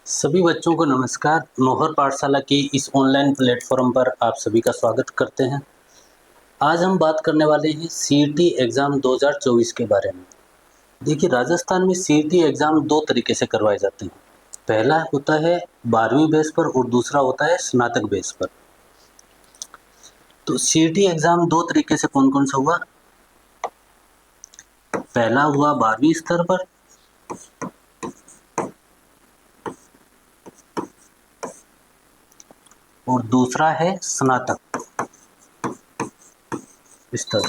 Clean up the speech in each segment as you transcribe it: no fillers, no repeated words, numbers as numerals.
सभी बच्चों को नमस्कार। नौहर पाठशाला की इस ऑनलाइन प्लेटफॉर्म पर आप सभी का स्वागत करते हैं। आज हम बात करने वाले हैं सीईटी एग्ज़ाम 2024 के बारे में। देखिए, राजस्थान में सीईटी एग्ज़ाम दो तरीके से करवाए जाते हैं। पहला होता है 12वीं बेस पर और दूसरा होता है स्नातक बेस पर। तो सीईटी एग्ज़ाम दो तरीके से कौन कौन सा हुआ? पहला हुआ 12वीं स्तर पर और दूसरा है स्नातक स्तर।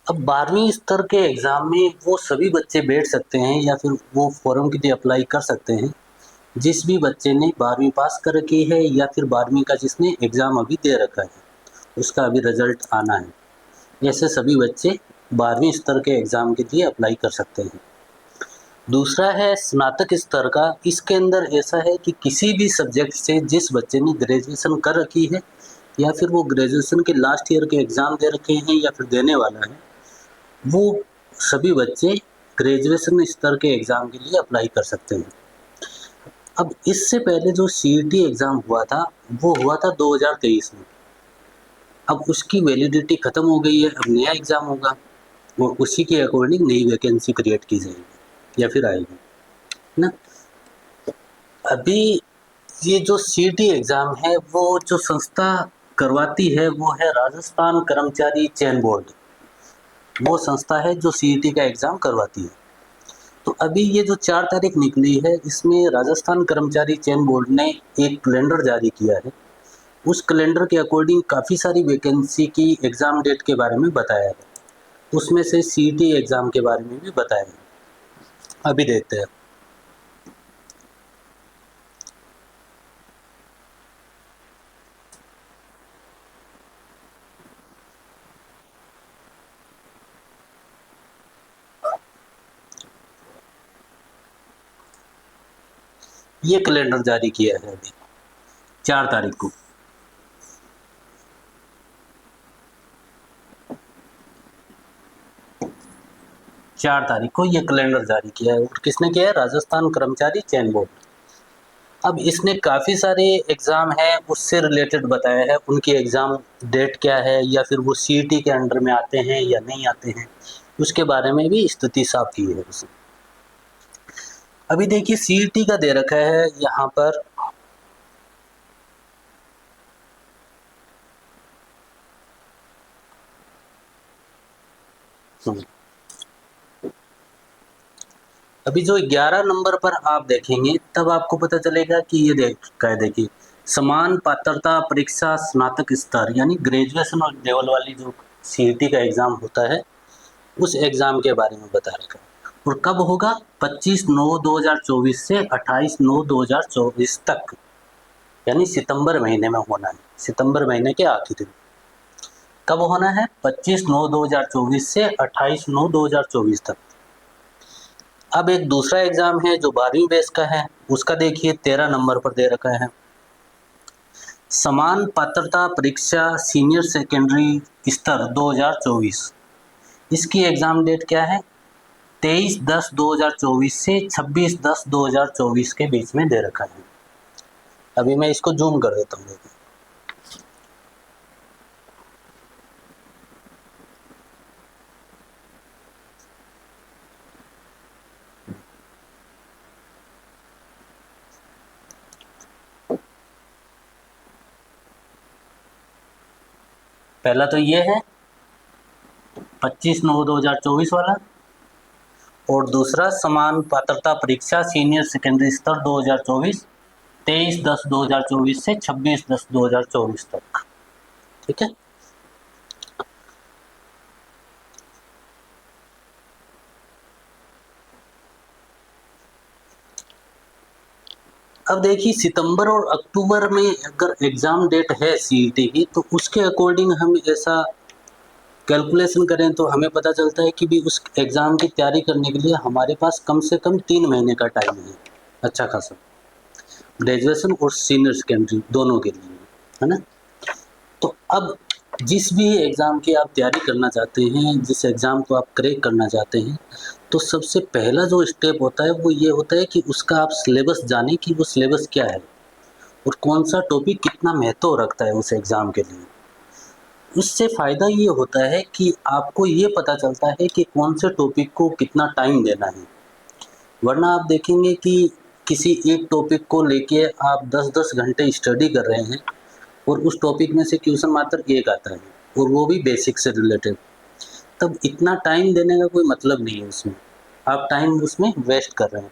अब 12वीं स्तर के एग्ज़ाम में वो सभी बच्चे बैठ सकते हैं या फिर वो फॉर्म के लिए अप्लाई कर सकते हैं जिस भी बच्चे ने 12वीं पास कर रखी है या फिर 12वीं का जिसने एग्ज़ाम अभी दे रखा है, उसका अभी रिजल्ट आना है। ऐसे सभी बच्चे 12वीं स्तर के एग्ज़ाम के लिए अप्लाई कर सकते हैं। दूसरा है स्नातक स्तर का। इसके अंदर ऐसा है कि किसी भी सब्जेक्ट से जिस बच्चे ने ग्रेजुएशन कर रखी है या फिर वो ग्रेजुएशन के लास्ट ईयर के एग्ज़ाम दे रखे हैं या फिर देने वाला है, वो सभी बच्चे ग्रेजुएशन स्तर के एग्ज़ाम के लिए अप्लाई कर सकते हैं। अब इससे पहले जो सीईटी एग्ज़ाम हुआ था वो हुआ था 2023 में। अब उसकी वैलिडिटी ख़त्म हो गई है, अब नया एग्ज़ाम होगा और उसी के अकॉर्डिंग नई वैकेंसी क्रिएट की जाएगी या फिर आएगी ना। अभी ये जो सीईटी एग्ज़ाम है वो जो संस्था करवाती है वो है राजस्थान कर्मचारी चयन बोर्ड। वो संस्था है जो सीईटी का एग्ज़ाम करवाती है। तो अभी ये जो 4 तारीख निकली है, इसमें राजस्थान कर्मचारी चयन बोर्ड ने एक कैलेंडर जारी किया है। उस कैलेंडर के अकॉर्डिंग काफ़ी सारी वैकेंसी की एग्ज़ाम डेट के बारे में बताया है। उसमें से सीईटी एग्ज़ाम के बारे में भी बताया है। अभी देखते हैं। ये कैलेंडर जारी किया है अभी 4 तारीख को। चार तारीख को ये कैलेंडर जारी किया है और किसने किया है? राजस्थान कर्मचारी चयन बोर्ड। अब इसने काफ़ी सारे एग्ज़ाम हैं उससे रिलेटेड बताया है, उनकी एग्ज़ाम डेट क्या है या फिर वो सीईटी के अंडर में आते हैं या नहीं आते हैं, उसके बारे में भी स्थिति साफ की है उसने। अभी देखिए सीईटी का दे रखा है यहाँ पर अभी जो 11 नंबर पर आप देखेंगे तब आपको पता चलेगा कि ये देखिए समान पात्रता परीक्षा स्नातक स्तर यानी ग्रेजुएशन और लेवल वाली जो सीईटी का एग्ज़ाम होता है उस एग्ज़ाम के बारे में बता रखा है। और कब होगा? 25/9/2024 से 28/9/2024 तक, यानी सितंबर महीने में होना है। सितंबर महीने के आखिर दिन कब होना है? 25/9/2024 से 28/9/2024 तक। अब एक दूसरा एग्ज़ाम है जो 12वीं बेस का है, उसका देखिए 13 नंबर पर दे रखा है। समान पात्रता परीक्षा सीनियर सेकेंडरी स्तर 2024। इसकी एग्ज़ाम डेट क्या है? 23/10/2024 से 26/10/2024 के बीच में दे रखा है। अभी मैं इसको जूम कर देता हूँ। पहला तो ये है 25/9/2024 वाला और दूसरा समान पात्रता परीक्षा सीनियर सेकेंडरी स्तर 2024 23/10/2024 से 26/10/2024 तक। ठीक है। अब देखिए सितंबर और अक्टूबर में अगर एग्ज़ाम डेट है सीईटी की तो उसके अकॉर्डिंग हम ऐसा कैलकुलेशन करें तो हमें पता चलता है कि भी उस एग्ज़ाम की तैयारी करने के लिए हमारे पास कम से कम 3 महीने का टाइम है, अच्छा खासा, ग्रेजुएशन और सीनियर सेकेंडरी दोनों के लिए, है ना। तो अब जिस भी एग्ज़ाम की आप तैयारी करना चाहते हैं, जिस एग्ज़ाम को आप क्रैक करना चाहते हैं, तो सबसे पहला जो स्टेप होता है वो ये होता है कि उसका आप सिलेबस जानें कि वो सिलेबस क्या है और कौन सा टॉपिक कितना महत्व रखता है उस एग्ज़ाम के लिए। उससे फ़ायदा ये होता है कि आपको ये पता चलता है कि कौन से टॉपिक को कितना टाइम देना है। वरना आप देखेंगे कि किसी एक टॉपिक को लेके आप 10-10 घंटे स्टडी कर रहे हैं और उस टॉपिक में से क्वेश्चन मात्र एक आता है और वो भी बेसिक से रिलेटेड। तब इतना टाइम देने का कोई मतलब नहीं है उसमें, आप टाइम उसमें वेस्ट कर रहे हैं।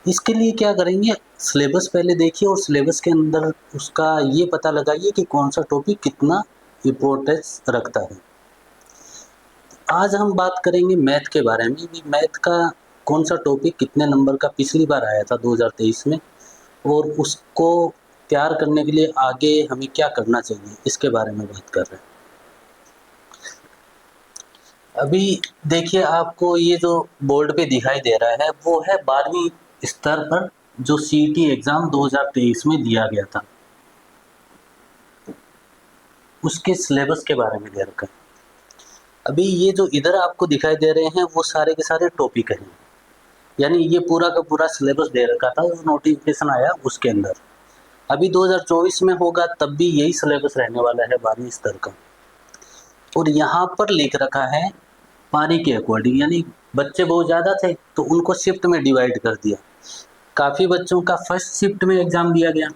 इसके लिए क्या करेंगे, सिलेबस पहले देखिए और सिलेबस के अंदर उसका ये पता लगाइए कि कौन सा टॉपिक कितना इम्पोर्टेंस रखता है। आज हम बात करेंगे मैथ के बारे में कि मैथ का कौन सा टॉपिक कितने नंबर का पिछली बार आया था 2023 में, और उसको तैयार करने के लिए आगे हमें क्या करना चाहिए, इसके बारे में बात कर रहे हैं। अभी देखिए, आपको ये जो बोर्ड पे दिखाई दे रहा है वो है 12वीं स्तर पर जो सीईटी एग्ज़ाम 2023 में दिया गया था, उसके सिलेबस के बारे में दे रखा है। अभी ये जो इधर आपको दिखाई दे रहे हैं वो सारे के सारे टॉपिक हैं, यानी ये पूरा का पूरा सिलेबस दे रखा था, जो नोटिफिकेशन आया उसके अंदर। अभी 2024 में होगा तब भी यही सिलेबस रहने वाला है 12वीं स्तर का। और यहाँ पर लिख रखा है पारी के अकॉर्डिंग, यानी बच्चे बहुत ज़्यादा थे तो उनको शिफ्ट में डिवाइड कर दिया। काफ़ी बच्चों का फर्स्ट शिफ्ट में एग्ज़ाम दिया गया,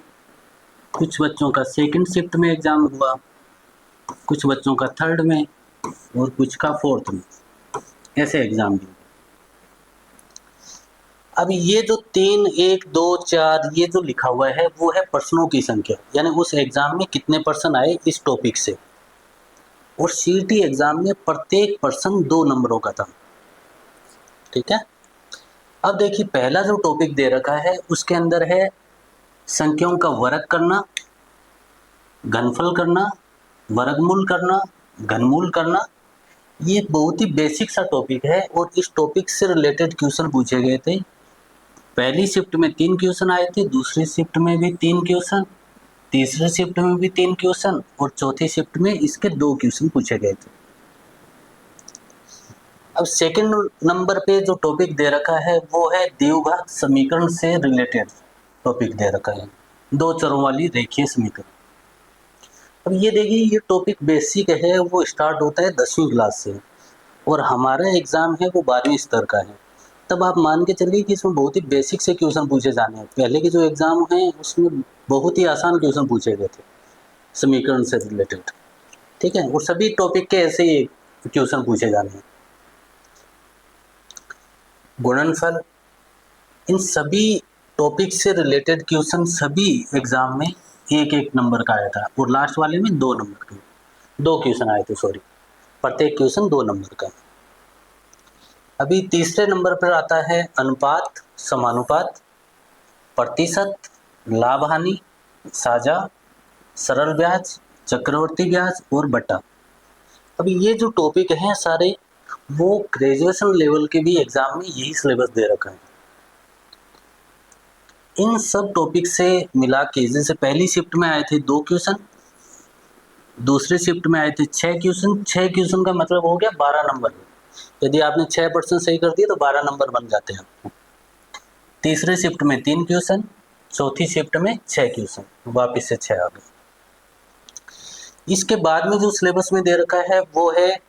कुछ बच्चों का सेकंड शिफ्ट में एग्ज़ाम हुआ, कुछ बच्चों का थर्ड में और कुछ का फोर्थ में, ऐसे एग्ज़ाम दिए। अब ये जो 3, 1, 2, 4 ये जो लिखा हुआ है वो है प्रश्नों की संख्या, यानी उस एग्ज़ाम में कितने प्रश्न आए इस टॉपिक से। और सीईटी एग्ज़ाम में प्रत्येक प्रश्न 2 नंबरों का था, ठीक है। अब देखिए, पहला जो टॉपिक दे रखा है उसके अंदर है संख्याओं का वर्ग करना, घनफल करना, वर्गमूल करना, घनमूल करना। ये बहुत ही बेसिक सा टॉपिक है और इस टॉपिक से रिलेटेड क्वेश्चन पूछे गए थे। पहली शिफ्ट में 3 क्वेश्चन आए थे, दूसरी शिफ्ट में भी 3 क्वेश्चन, तीसरी शिफ्ट में भी 3 क्वेश्चन और चौथी शिफ्ट में इसके 2 क्वेश्चन पूछे गए थे। अब सेकंड नंबर पे जो टॉपिक दे रखा है वो है द्विघात समीकरण से रिलेटेड टॉपिक दे रखा है, 2 चरों वाली रेखीय समीकरण। अब ये देखिए, ये टॉपिक बेसिक है, वो स्टार्ट होता है 10वीं क्लास से और हमारा एग्ज़ाम है वो 12वीं स्तर का है। तब आप मान के चलिए कि इसमें बहुत ही बेसिक से क्वेश्चन पूछे जाने हैं। पहले के जो एग्ज़ाम हैं उसमें बहुत ही आसान क्वेश्चन पूछे गए थे समीकरण से रिलेटेड, ठीक है, और सभी टॉपिक के ऐसे ही क्वेश्चन पूछे जाने हैं। गुणनफल, इन सभी टॉपिक से रिलेटेड क्वेश्चन सभी एग्ज़ाम में 1-1 नंबर का आया था और लास्ट वाले में 2 नंबर के 2 क्वेश्चन आए थे, सॉरी, प्रत्येक क्वेश्चन 2 नंबर का। अभी तीसरे नंबर पर आता है अनुपात, समानुपात, प्रतिशत, लाभ हानि, साझा, सरल ब्याज, चक्रवर्ती ब्याज और बटा। अभी ये जो टॉपिक हैं सारे वो ग्रेजुएशन लेवल के भी एग्जाम में यही सिलेबस दे रखा है। इन सब टॉपिक से मिला के जैसे पहली शिफ्ट में आए थे 2 क्वेश्चन, दूसरी शिफ्ट में आए थे 6 क्वेश्चन। 6 क्वेश्चन का मतलब हो गया 12 नंबर। यदि आपने 6% सही कर दिया तो 12 नंबर बन जाते हैं आपको। तीसरे शिफ्ट में 3 क्वेश्चन, चौथी शिफ्ट में 6 क्वेश्चन, वापिस से 6 आ गए। इसके बाद में जो सिलेबस में दे रखा है वो है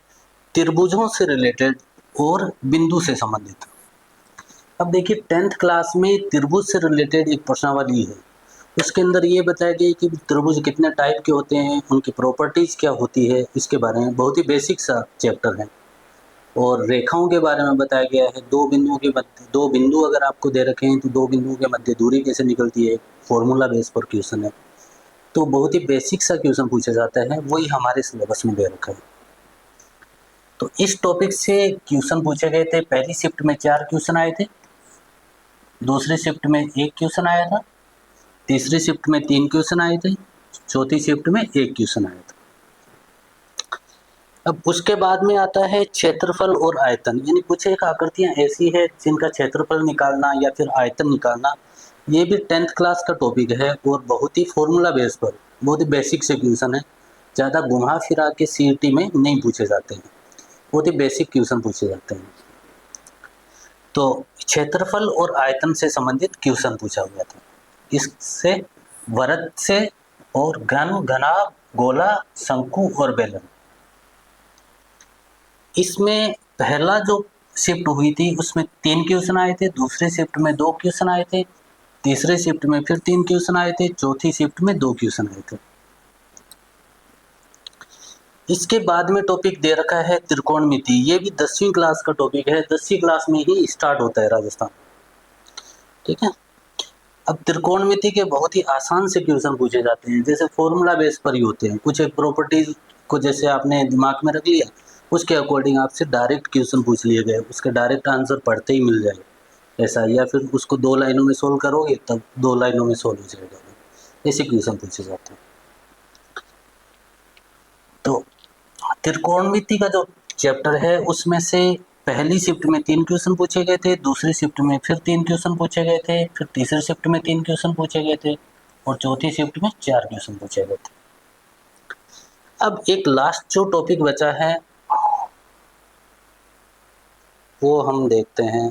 त्रिभुजों से रिलेटेड और बिंदु से संबंधित। अब देखिए, 10th क्लास में त्रिभुज से रिलेटेड एक प्रश्नावली है, उसके अंदर ये बताया गया कि त्रिभुज कितने टाइप के होते हैं, उनकी प्रॉपर्टीज क्या होती है, इसके बारे में बहुत ही बेसिक सा चैप्टर है। और रेखाओं के बारे में बताया गया है, 2 बिंदुओं के मध्य, 2 बिंदु अगर आपको दे रखे हैं तो 2 बिंदुओं के मध्य दूरी कैसे निकलती है, फॉर्मूला बेस पर क्वेश्चन है। तो बहुत ही बेसिक सा क्वेश्चन पूछा जाता है, वही हमारे सिलेबस में दे रखा है। तो इस टॉपिक से क्वेश्चन पूछे गए थे। पहली शिफ्ट में 4 क्वेश्चन आए थे, दूसरी शिफ्ट में 1 क्वेश्चन आया था, तीसरी शिफ्ट में 3 क्वेश्चन आए थे, चौथी शिफ्ट में 1 क्वेश्चन आया था। अब उसके बाद में आता है क्षेत्रफल और आयतन, यानी कुछ एक आकृतियां ऐसी है जिनका क्षेत्रफल निकालना या फिर आयतन निकालना। ये भी 10th क्लास का टॉपिक है और बहुत ही फॉर्मूला बेस पर बहुत ही बेसिक से क्वेश्चन है, ज़्यादा घुमा फिरा के सीईटी में नहीं पूछे जाते हैं, बहुत ही बेसिक क्वेश्चन पूछे जाते हैं। तो क्षेत्रफल और आयतन से संबंधित क्वेश्चन पूछा गया था। इससे वृत्त से और घन, घनाभ, गोला, शंकु और बेलन। इसमें पहला जो शिफ्ट हुई थी उसमें 3 क्वेश्चन आए थे, दूसरे शिफ्ट में 2 क्वेश्चन आए थे, तीसरे शिफ्ट में फिर 3 क्वेश्चन आए थे, चौथी शिफ्ट में 2 क्वेश्चन आए थे। इसके बाद में टॉपिक दे रखा है त्रिकोणमिति। ये भी 10वीं क्लास का टॉपिक है, 10वीं क्लास में ही स्टार्ट होता है राजस्थान। ठीक है। अब त्रिकोणमिति के बहुत ही आसान से क्वेश्चन पूछे जाते हैं, जैसे फॉर्मूला बेस पर ही होते हैं। कुछ एक प्रॉपर्टीज को जैसे आपने दिमाग में रख लिया, उसके अकॉर्डिंग आपसे डायरेक्ट क्वेश्चन पूछ लिए गए, उसके डायरेक्ट आंसर पढ़ते ही मिल जाए ऐसा, या फिर उसको 2 लाइनों में सोल्व करोगे तब 2 लाइनों में सोल्व हो जाएगा, ऐसे क्वेश्चन पूछे जाते हैं। तो त्रिकोणमिति का जो चैप्टर है उसमें से पहली शिफ्ट में 3 क्वेश्चन पूछे गए थे, दूसरी शिफ्ट में फिर 3 क्वेश्चन पूछे गए थे, फिर तीसरी शिफ्ट में 3 क्वेश्चन पूछे गए थे और चौथी शिफ्ट में 4 क्वेश्चन पूछे गए थे। अब एक लास्ट जो टॉपिक बचा है वो हम देखते हैं।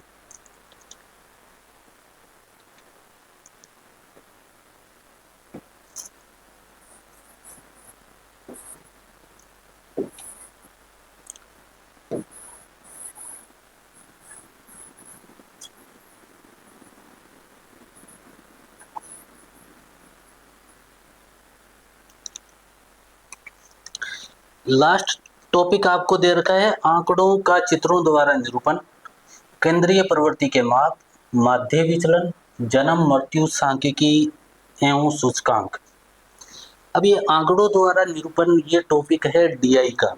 लास्ट टॉपिक आपको दे रखा है आंकड़ों का चित्रों द्वारा निरूपण, केंद्रीय प्रवृत्ति के माप, माध्य विचलन, जन्म मृत्यु सांख्यिकी एवं सूचकांक। अब ये आंकड़ों द्वारा निरूपण ये टॉपिक है डीआई का।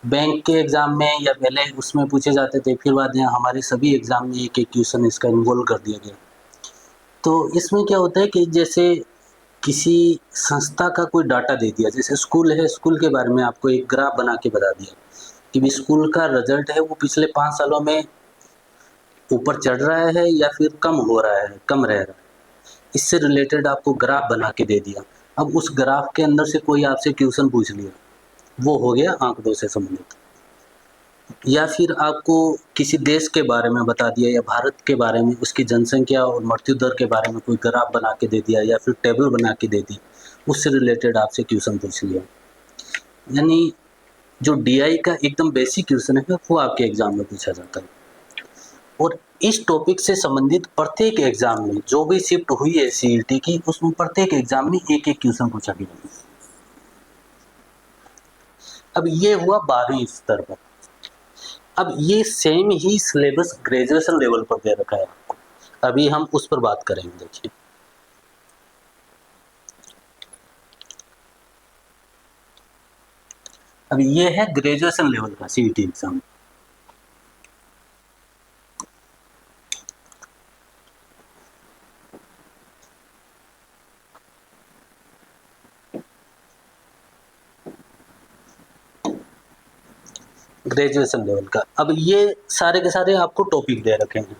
बैंक के एग्जाम में या पहले उसमें पूछे जाते थे, फिर बाद में हमारे सभी एग्जाम में एक एक क्वेश्चन इसका इन्वॉल्व कर दिया गया। तो इसमें क्या होता है कि जैसे किसी संस्था का कोई डाटा दे दिया, जैसे स्कूल है, स्कूल के बारे में आपको एक ग्राफ बना के बता दिया कि भी स्कूल का रिजल्ट है वो पिछले 5 सालों में ऊपर चढ़ रहा है या फिर कम हो रहा है, कम रह रहा है, इससे रिलेटेड आपको ग्राफ बना के दे दिया। अब उस ग्राफ के अंदर से कोई आपसे क्वेश्चन पूछ लिया, वो हो गया आंकड़ों से संबंधित। या फिर आपको किसी देश के बारे में बता दिया या भारत के बारे में, उसकी जनसंख्या और मृत्यु दर के बारे में कोई ग्राफ बना के दे दिया या फिर टेबल बना के दे दी, उससे रिलेटेड आपसे क्वेश्चन पूछ लिया। यानी जो डीआई का एकदम बेसिक क्वेश्चन है वो आपके एग्जाम में पूछा जाता है। और इस टॉपिक से संबंधित प्रत्येक एग्जाम में जो भी शिफ्ट हुई है सीईटी की, उसमें प्रत्येक एग्जाम में एक एक क्वेश्चन पूछा गया। अब ये हुआ 12वीं स्तर पर। अब ये सेम ही सिलेबस ग्रेजुएशन लेवल पर दे रखा है आपको, अभी हम उस पर बात करेंगे। देखिए अब ये है ग्रेजुएशन लेवल का सीईटी एग्जाम। ग्रेजुएशन लेवल का। अब ये सारे के सारे आपको टॉपिक दे रखे हैं।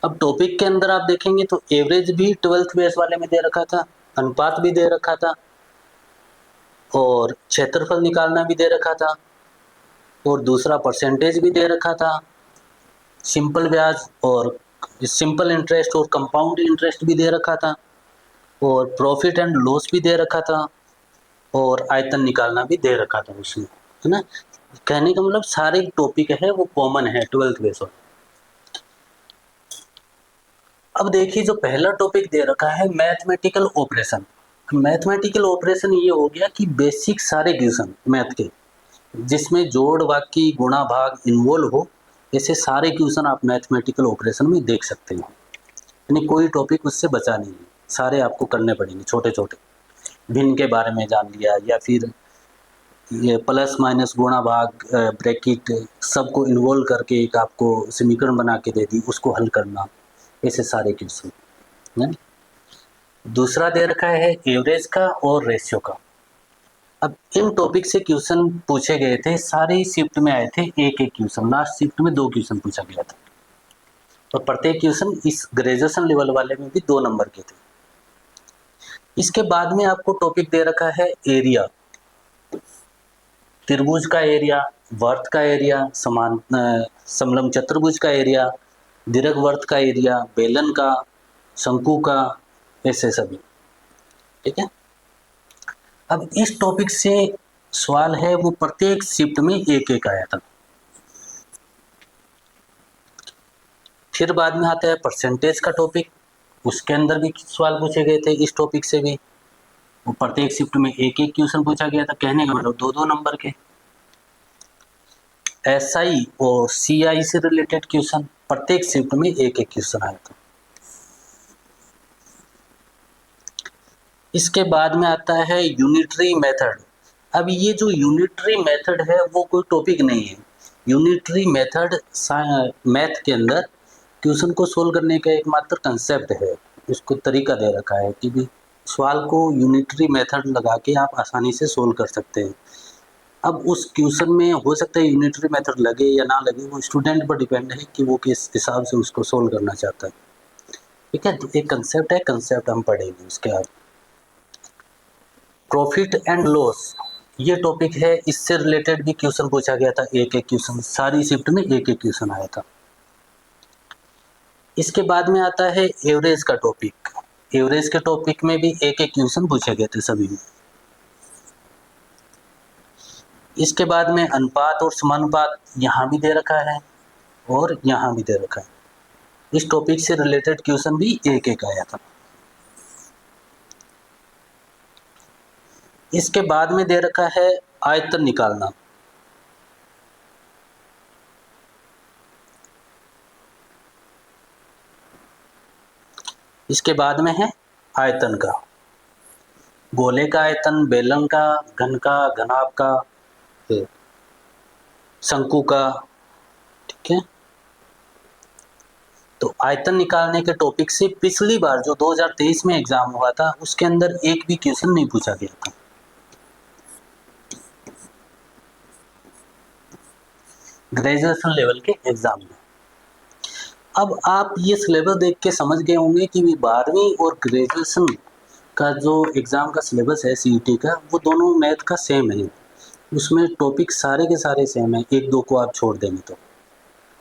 अब टॉपिक के अंदर आप देखेंगे तो एवरेज भी 12th बेस वाले में दे रखा था, अनुपात भी दे रखा था, और क्षेत्रफल निकालना भी दे रखा था, और दूसरा परसेंटेज भी दे रखा था, सिंपल ब्याज और सिंपल इंटरेस्ट और कंपाउंड इंटरेस्ट भी दे रखा था, और प्रॉफिट एंड लॉस भी दे रखा था, और आयतन निकालना भी दे रखा था उसमें, है ना। कहने का मतलब सारे टॉपिक है वो कॉमन है 12th बेस वाले। अब देखिए जो पहला टॉपिक दे रखा है मैथमेटिकल ऑपरेशन। मैथमेटिकल ऑपरेशन ये हो गया कि बेसिक सारे क्वेश्चन मैथ के जिसमें जोड़, बाकी, गुणा, भाग इन्वॉल्व हो, ऐसे सारे क्वेश्चन आप मैथमेटिकल ऑपरेशन में देख सकते हैं। यानी कोई टॉपिक उससे बचा नहीं है, सारे आपको करने पड़ेंगे। छोटे छोटे भिन्न के बारे में जान लिया, या फिर ये प्लस माइनस, गुणा, भाग, ब्रैकेट सबको इन्वॉल्व करके एक आपको समीकरण बना के दे दी, उसको हल करना, ऐसे सारे क्वेश्चन है। दूसरा दे रखा है एवरेज का और रेशियो का। अब इन टॉपिक से क्वेश्चन पूछे गए थे, सारी शिफ्ट में आए थे एक एक क्वेश्चन, लास्ट शिफ्ट में 2 क्वेश्चन पूछा गया था, और प्रत्येक क्वेश्चन इस ग्रेजुएशन लेवल वाले में भी 2 नंबर के थे। इसके बाद में आपको टॉपिक दे रखा है एरिया, त्रिभुज का एरिया वर्त का एरिया, समलंब चतुर्भुज का एरिया, दीर्घवृत्त का एरिया, बेलन का, शंकु का, ऐसे सभी। ठीक है। अब इस टॉपिक से सवाल है वो प्रत्येक शिफ्ट में एक एक आया था। फिर बाद में आता है परसेंटेज का टॉपिक, उसके अंदर भी सवाल पूछे गए थे इस टॉपिक से भी। वो प्रत्येक शिफ्ट में एक एक क्वेश्चन पूछा गया था, कहने का मतलब 2-2 नंबर के। एसआई और सीआई से रिलेटेड क्वेश्चन प्रत्येक शिफ्ट में एक एक क्वेश्चन आया था। इसके बाद में आता है यूनिटरी मेथड। अब ये जो यूनिटरी मेथड है वो कोई टॉपिक नहीं है। यूनिटरी मेथड मैथ के अंदर क्वेश्चन को सोल्व करने का एकमात्र कंसेप्ट है। इसको तरीका दे रखा है कि भी सवाल को यूनिटरी मेथड लगा के आप आसानी से सोल्व कर सकते हैं। अब उस क्वेश्चन में हो सकता है यूनिटरी मेथड लगे या ना लगे, वो स्टूडेंट पर डिपेंड है कि वो किस हिसाब से उसको सोल्व करना चाहता है। ठीक है, तो एक कंसेप्ट है, कंसेप्ट हम पढ़ेंगे उसके बाद। प्रॉफिट एंड लॉस ये टॉपिक है, इससे रिलेटेड भी क्वेश्चन पूछा गया था, एक एक क्वेश्चन, सारी शिफ्ट में एक एक क्वेश्चन आया था। इसके बाद में आता है एवरेज का टॉपिक। एवरेज के टॉपिक में भी एक एक क्वेश्चन पूछे गए थे सभी में। इसके बाद में अनुपात और समानुपात यहाँ भी दे रखा है और यहाँ भी दे रखा है। इस टॉपिक से रिलेटेड क्वेश्चन भी एक एक आया था। इसके बाद में दे रखा है आयतन निकालना। इसके बाद में है आयतन का, गोले का आयतन, बेलन का, घन का, घनाभ का, शंकु का। ठीक है, तो आयतन निकालने के टॉपिक से पिछली बार जो 2023 में एग्जाम हुआ था उसके अंदर एक भी क्वेश्चन नहीं पूछा गया था। ग्रेजुएशन लेवल के एग्जाम में। अब आप ये सिलेबस देख के समझ गए होंगे कि 12वीं और ग्रेजुएशन का जो एग्जाम का सिलेबस है सीईटी का, वो दोनों मैथ का सेम है। उसमें टॉपिक सारे के सारे सेम है, एक दो को आप छोड़ देंगे तो,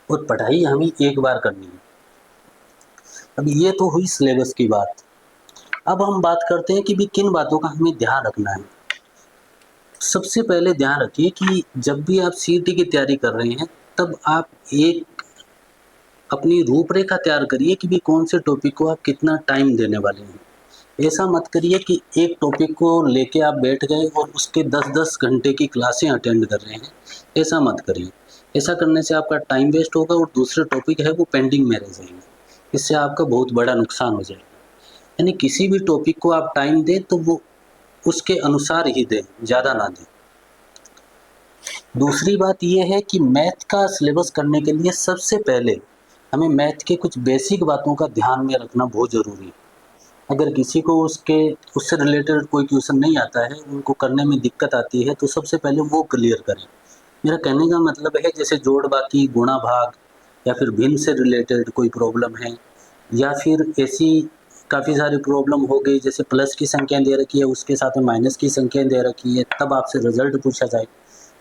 और पढ़ाई हमें एक बार करनी है। अब ये तो हुई सिलेबस की बात। अब हम बात करते हैं कि भी किन बातों का हमें ध्यान रखना है। सबसे पहले ध्यान रखिए कि जब भी आप सीईटी की तैयारी कर रहे हैं तब आप एक अपनी रूपरेखा तैयार करिए कि भी कौन से टॉपिक को आप कितना टाइम देने वाले हैं। ऐसा मत करिए कि एक टॉपिक को लेके आप बैठ गए और उसके 10-10 घंटे की क्लासें अटेंड कर रहे हैं। ऐसा मत करिए। ऐसा करने से आपका टाइम वेस्ट होगा और दूसरे टॉपिक है वो पेंडिंग में रह जाएंगे। इससे आपका बहुत बड़ा नुकसान हो जाएगा। यानी किसी भी टॉपिक को आप टाइम दें तो वो उसके अनुसार ही दें, ज़्यादा ना दें। दूसरी बात यह है कि मैथ का सिलेबस करने के लिए सबसे पहले हमें मैथ के कुछ बेसिक बातों का ध्यान में रखना बहुत ज़रूरी है। अगर किसी को उससे रिलेटेड कोई क्वेश्चन नहीं आता है, उनको करने में दिक्कत आती है, तो सबसे पहले वो क्लियर करें। मेरा कहने का मतलब है जैसे जोड़ बाकी, गुणा भाग, या फिर भिन्न से रिलेटेड कोई प्रॉब्लम है, या फिर ऐसी काफ़ी सारी प्रॉब्लम हो गई जैसे प्लस की संख्याएं दे रखी है उसके साथ में माइनस की संख्याएं दे रखी है, तब आपसे रिजल्ट पूछा जाए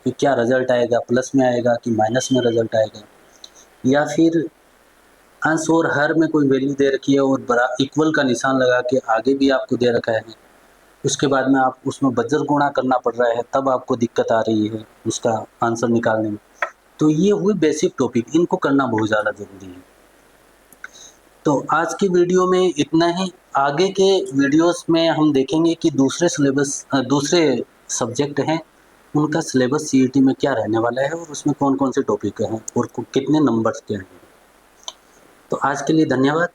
कि क्या रिजल्ट आएगा, प्लस में आएगा कि माइनस में रिजल्ट आएगा। या फिर अंश और हर में कोई वैल्यू दे रखी है और बड़ा इक्वल का निशान लगा के आगे भी आपको दे रखा है, उसके बाद में आप उसमें बज्र गुणा करना पड़ रहा है, तब आपको दिक्कत आ रही है उसका आंसर निकालने में। तो ये हुई बेसिक टॉपिक, इनको करना बहुत ज़्यादा ज़रूरी है। तो आज की वीडियो में इतना ही। आगे के वीडियोस में हम देखेंगे कि दूसरे सब्जेक्ट हैं उनका सिलेबस सीईटी में क्या रहने वाला है और उसमें कौन कौन से टॉपिक हैं और कितने नंबर्स के हैं। तो आज के लिए धन्यवाद।